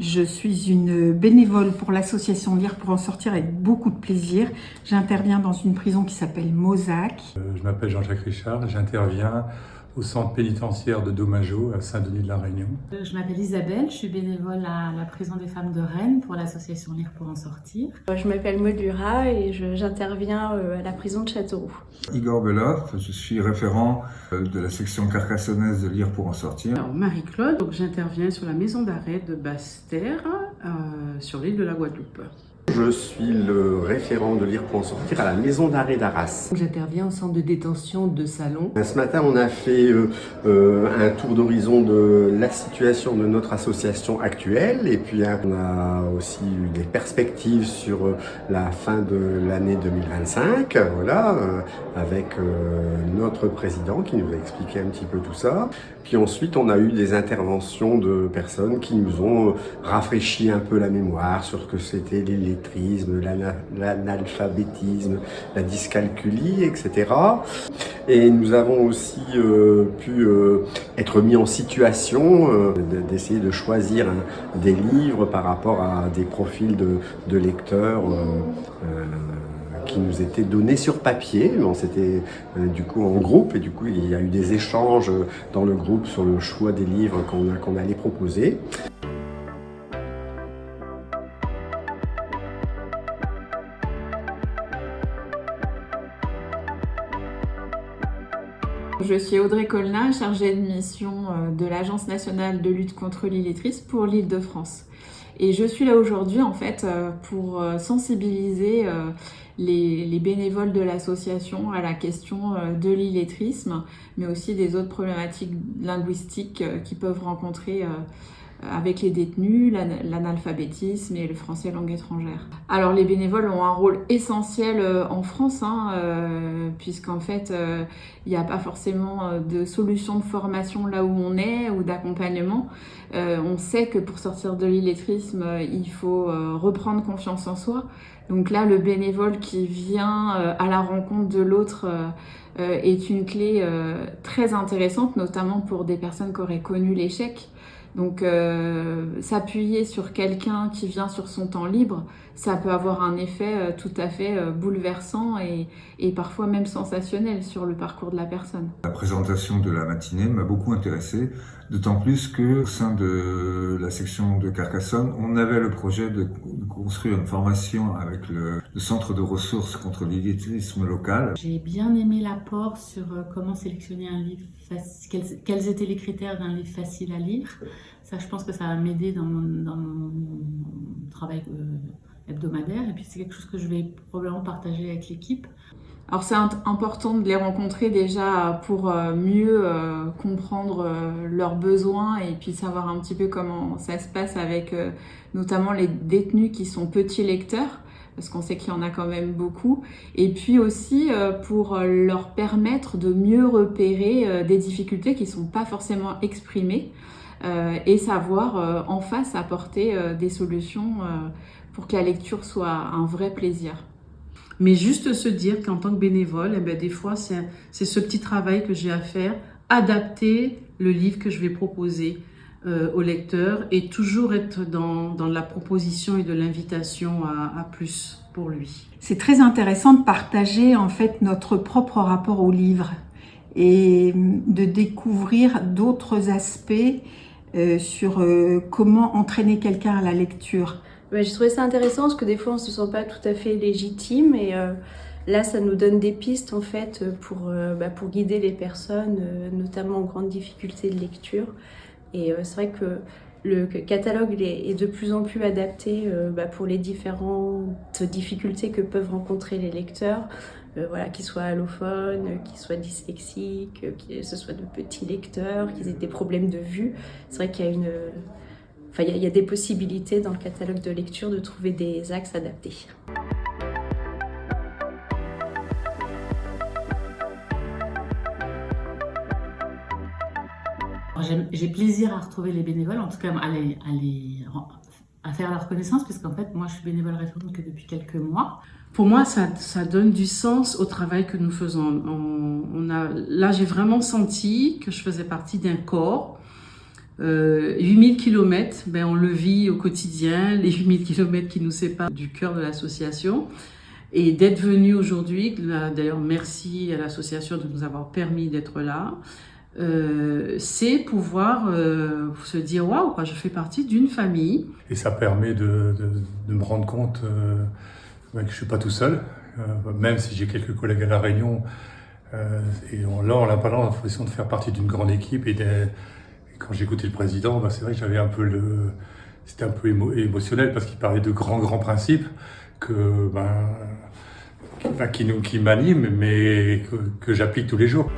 Je suis une bénévole pour l'association Lire pour en sortir avec beaucoup de plaisir. J'interviens dans une prison qui s'appelle Mozac. Je m'appelle Jean-Jacques Richard, j'interviens au centre pénitentiaire de Domageau à Saint-Denis-de-la-Réunion. Je m'appelle Isabelle, je suis bénévole à la prison des femmes de Rennes pour l'association Lire pour en sortir. Je m'appelle Maud Lura et j'interviens à la prison de Châteauroux. Igor Beloff, je suis référent de la section carcassonnaise de Lire pour en sortir. Alors, Marie-Claude, donc j'interviens sur la maison d'arrêt de Basse-Terre sur l'île de la Guadeloupe. Je suis le référent de Lire pour en sortir à la maison d'arrêt d'Arras. J'interviens au centre de détention de Salon. Ce matin, on a fait un tour d'horizon de la situation de notre association actuelle et puis on a aussi eu des perspectives sur la fin de l'année 2025, voilà, avec notre président qui nous a expliqué un petit peu tout ça. Puis ensuite, on a eu des interventions de personnes qui nous ont rafraîchi un peu la mémoire sur ce que c'était l'illettrisme, l'analphabétisme, la dyscalculie, etc. Et nous avons aussi pu être mis en situation d'essayer de choisir des livres par rapport à des profils de lecteurs qui nous étaient donnés sur papier. C'était du coup en groupe et du coup il y a eu des échanges dans le groupe sur le choix des livres qu'on allait proposer. Je suis Audrey Colna, chargée de mission de l'Agence nationale de lutte contre l'illettrisme pour l'Île-de-France. Et je suis là aujourd'hui en fait pour sensibiliser les bénévoles de l'association à la question de l'illettrisme, mais aussi des autres problématiques linguistiques qu'ils peuvent rencontrer avec les détenus, l'analphabétisme et le français langue étrangère. Alors les bénévoles ont un rôle essentiel en France, puisqu'en fait il n'y a pas forcément de solution de formation là où on est ou d'accompagnement. On sait que pour sortir de l'illettrisme, il faut reprendre confiance en soi. Donc là, le bénévole qui vient à la rencontre de l'autre est une clé très intéressante, notamment pour des personnes qui auraient connu l'échec. Donc s'appuyer sur quelqu'un qui vient sur son temps libre, ça peut avoir un effet tout à fait bouleversant et parfois même sensationnel sur le parcours de la personne. La présentation de la matinée m'a beaucoup intéressé, d'autant plus qu'au sein de la section de Carcassonne, on avait le projet de construire une formation avec le centre de ressources contre l'illettrisme local. J'ai bien aimé l'apport sur comment sélectionner un livre, quels étaient les critères d'un livre facile à lire. Ça, je pense que ça va m'aider dans mon travail hebdomadaire et puis c'est quelque chose que je vais probablement partager avec l'équipe. Alors c'est important de les rencontrer déjà pour mieux comprendre leurs besoins et puis savoir un petit peu comment ça se passe avec notamment les détenus qui sont petits lecteurs, parce qu'on sait qu'il y en a quand même beaucoup, et puis aussi pour leur permettre de mieux repérer des difficultés qui ne sont pas forcément exprimées et savoir en face apporter des solutions pour que la lecture soit un vrai plaisir. Mais juste se dire qu'en tant que bénévole, des fois, c'est ce petit travail que j'ai à faire, adapter le livre que je vais proposer au lecteur et toujours être dans la proposition et de l'invitation à plus pour lui. C'est très intéressant de partager en fait notre propre rapport au livre et de découvrir d'autres aspects sur comment entraîner quelqu'un à la lecture. J'ai trouvé ça intéressant parce que des fois on se sent pas tout à fait légitime et là ça nous donne des pistes en fait pour guider les personnes, notamment en grande difficulté de lecture. Et c'est vrai que le catalogue est de plus en plus adapté pour les différentes difficultés que peuvent rencontrer les lecteurs, qu'ils soient allophones, qu'ils soient dyslexiques, que ce soit de petits lecteurs, qu'ils aient des problèmes de vue. C'est vrai qu'il y a il y a des possibilités dans le catalogue de lecture de trouver des axes adaptés. J'ai plaisir à retrouver les bénévoles, en tout cas à faire leur connaissance, puisqu'en fait, moi, je suis bénévole référente que depuis quelques mois. Pour moi, ça donne du sens au travail que nous faisons. Là, j'ai vraiment senti que je faisais partie d'un corps 8000 km, on le vit au quotidien, les 8000 km qui nous séparent du cœur de l'association. Et d'être venu aujourd'hui, d'ailleurs merci à l'association de nous avoir permis d'être là, c'est pouvoir se dire waouh, je fais partie d'une famille. Et ça permet de me rendre compte que je ne suis pas tout seul, même si j'ai quelques collègues à La Réunion. Et là, on n'a pas l'impression de faire partie d'une grande équipe. Et quand j'écoutais le président, c'est vrai que j'avais un peu c'était un peu émotionnel parce qu'il parlait de grands principes qui m'animent, mais que j'applique tous les jours.